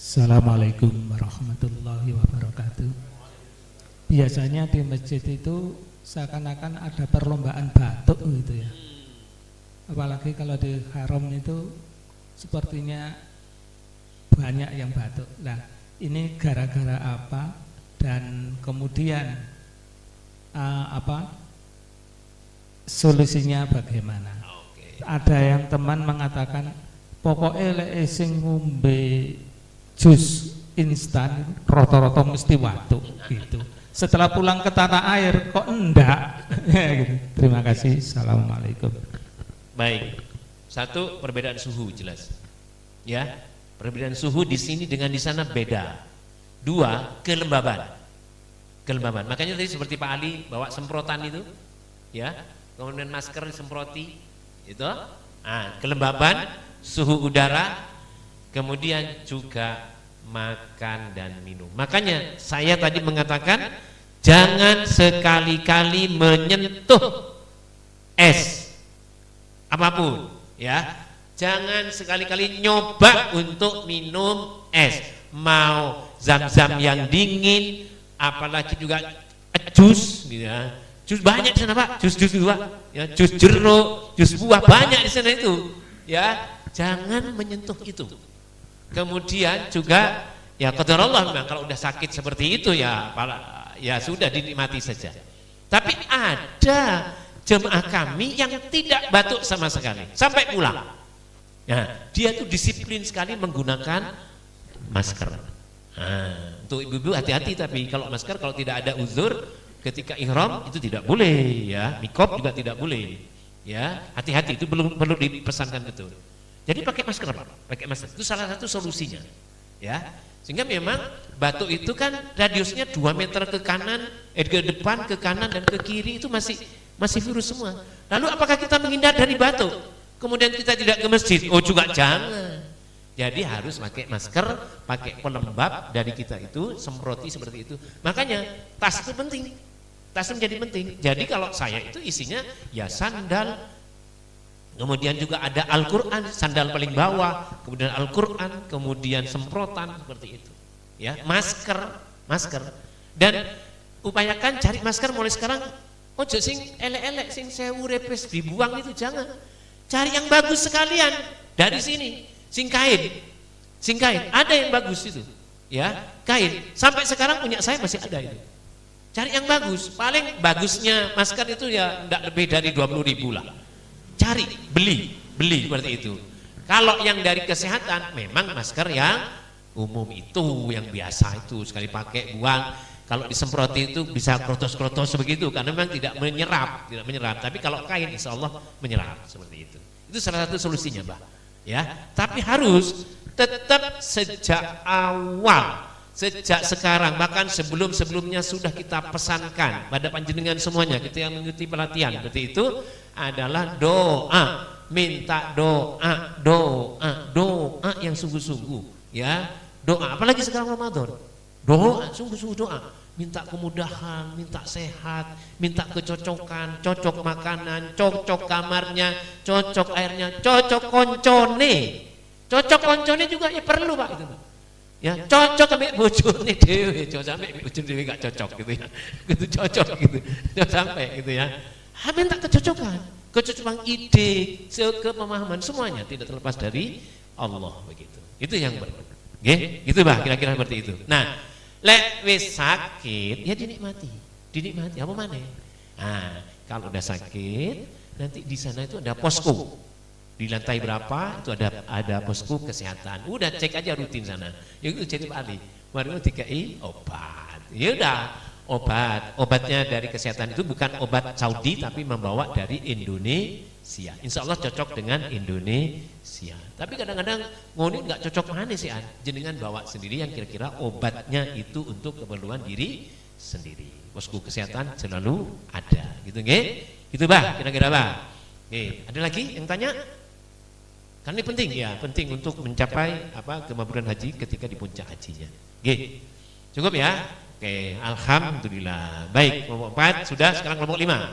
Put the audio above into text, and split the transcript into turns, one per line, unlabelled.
Assalamualaikum warahmatullahi wabarakatuh. Biasanya di masjid itu seakan-akan ada perlombaan batuk gitu ya. Apalagi kalau di haram itu sepertinya banyak yang batuk. Nah, ini gara-gara apa? Dan kemudian solusinya bagaimana? Ada yang teman mengatakan pokoknya lek sing ngombe jus instan rata-rata mesti watuk gitu. Setelah pulang ke tanah air kok enggak gitu. Terima kasih. Assalamualaikum.
Baik. Satu, perbedaan suhu jelas. Ya, perbedaan suhu di sini dengan di sana beda. Dua, kelembaban. Kelembaban. Makanya tadi seperti Pak Ali bawa semprotan itu, ya. Kemudian masker disemproti itu. Nah, kelembaban, suhu udara, kemudian juga makan dan minum. Makanya saya tadi mengatakan jangan sekali-kali menyentuh es apapun, ya. Jangan sekali-kali nyoba untuk minum es, mau zam-zam yang dingin, apalagi juga jus, gitu ya. Jus banyak di sana Pak, jus juga, ya, jus jeruk, jus buah banyak di sana itu, ya. Jangan menyentuh itu. Kemudian juga ya qadarullah, memang kalau udah sakit seperti itu ya sudah dinikmati saja. Tapi ada jemaah kami yang tidak batuk sama sekali sampai pulang. Nah, dia tuh disiplin sekali menggunakan masker. Nah, untuk ibu-ibu hati-hati, tapi kalau masker kalau tidak ada uzur ketika ihram itu tidak boleh, ya. Mikop juga tidak boleh, ya. Hati-hati, itu belum perlu dipesankan betul. Jadi pakai masker Pak, pakai masker. Itu salah satu solusinya, ya. Sehingga memang batuk itu kan radiusnya 2 meter ke kanan, ke depan, ke kanan dan ke kiri itu masih virus semua. Lalu apakah kita menghindar dari batuk? Kemudian kita tidak ke masjid? Oh juga jangan. Jadi harus pakai masker, pakai pelembab dari kita itu, semproti seperti itu. Makanya tas itu penting. Tas menjadi penting. Jadi kalau saya itu isinya ya sandal, kemudian juga ada Al-Quran, sandal paling bawah, kemudian Al-Quran, kemudian semprotan seperti itu, ya. Masker, dan upayakan cari masker mulai sekarang. Ojo sing elek-elek, sing sewu repes dibuang itu jangan. Cari yang bagus sekalian dari sini, sing kain, ada yang bagus itu, ya, kain. Sampai sekarang punya saya masih ada itu. Cari yang bagus, paling bagusnya masker itu ya tidak lebih dari 20.000 lah. Cari, beli seperti itu. Kalau yang dari kesehatan memang masker yang umum itu, yang biasa itu sekali pakai buang. Kalau disemproti itu bisa krotos-krotos begitu karena memang tidak menyerap. Tapi kalau kain insya Allah menyerap seperti itu. Itu salah satu solusinya, Mbak. Ya, tapi harus tetap sejak awal, sejak sekarang, bahkan sebelumnya sudah kita pesankan pada panjenengan semuanya, kita yang mengikuti pelatihan seperti itu adalah doa, minta doa yang sungguh-sungguh, ya. Doa, apalagi sekarang Ramadan, doa, sungguh-sungguh doa, minta kemudahan, minta sehat, minta kecocokan, cocok makanan, cocok kamarnya, cocok airnya, cocok koncone juga ya perlu Pak itu, Pak. Ya, cocok sampai bojone dhewe, cocok sampai bojone dhewe gak cocok gitu ya. Gitu cocok gitu. Jangan sampai gitu ya. Minta kecocokan ide, pemahaman semuanya tidak terlepas dari Allah begitu. Itu yang nggih, gitu Bah, kira-kira seperti itu. Nah, lek wis sakit ya dinikmati apa mana? Nah, kalau udah sakit nanti di sana itu ada posko. Di lantai berapa itu ada posko kesehatan. Udah cek aja rutin sana. Ya itu jadi Pak Ali. Kemarin DKI obat. Ya udah obatnya dari kesehatan itu bukan obat Saudi tapi membawa dari Indonesia. Insya Allah cocok dengan Indonesia. Tapi kadang-kadang ngoni nggak cocok mana sih An? Jenengan bawa sendiri yang kira-kira obatnya itu untuk keperluan diri sendiri. Posko kesehatan selalu ada. Gitu nggih? Gitu Bah, kira-kira Bah. Oke, ada lagi yang tanya? Karena ini penting ya, penting untuk mencapai kemaburan haji ketika di puncak hajinya. Oke, cukup ya. Oke, alhamdulillah. Baik, kelompok 4 sudah, sekarang kelompok 5.